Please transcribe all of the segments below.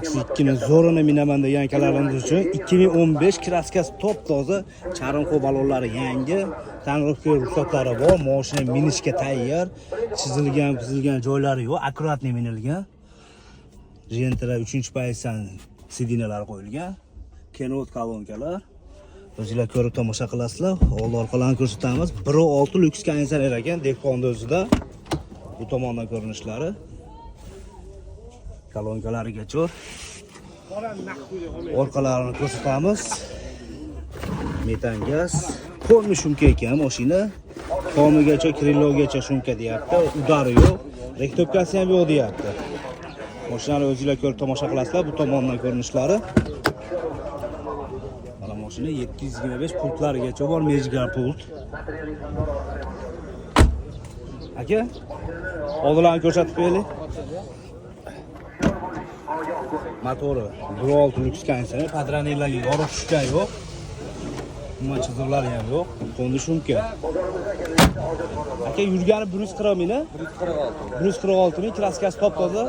Ikkini zo'rini minaman degan akalarimiz uchun 2015 kraskasi top toza, charm balonlari yangi, taniqli ruxsatlari bor, mashina minishga tayyor, chizilgan joylari yo'q, akkuratni minilgan. Jentira 3-pozitsiya sidinalar qo'yilgan. Kenot kolonkalar. O'zingizlar ko'rib tomosha qilasizlar. Old orqalarni ko'rsatamiz. 1.6 lyuks konditsioner ekan, Defconda o'zida. Bu tomondan ko'rinishlari. Kolonkalariga cho'r. Orqalarini ko'rsatamiz. Metan gaz. Qo'lni shumka ekan mashina. Tomigacha, krillogacha shumka deyapti. Udari yo'q. Rektopkasi ham yo'q deyapti. Mashinani o'zingizlar ko'rib tomosha qilasizlar. Bu tomondan ko'rinishlari. Mana mashina 725 pultlarigacha bor, mejgar pult. Aka, oldilarni ko'rsatib qo'yaylik. Motori 1.6 lyuks konditsioner, patronlarga yorug' tushgan yo'q. Umuman chizig'lar ham yo'q. Qo'ndi shumka. Aka, yurgani 140 ming, 146 ming, kraskasi top toza,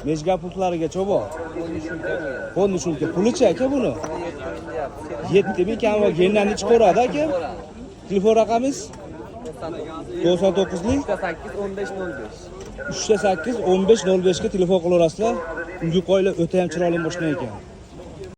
mejgar pultlarigacha bor. Qo'ndi shumka. Pulichi aka buni? 7 ming kam va genlarni chiqaradi aka. Telefon raqamingiz? 99lik 3-8 15 05 ga telefon qilaverasizlar. Unga qo'ylar o'ta ham chiroyli mashina ekan.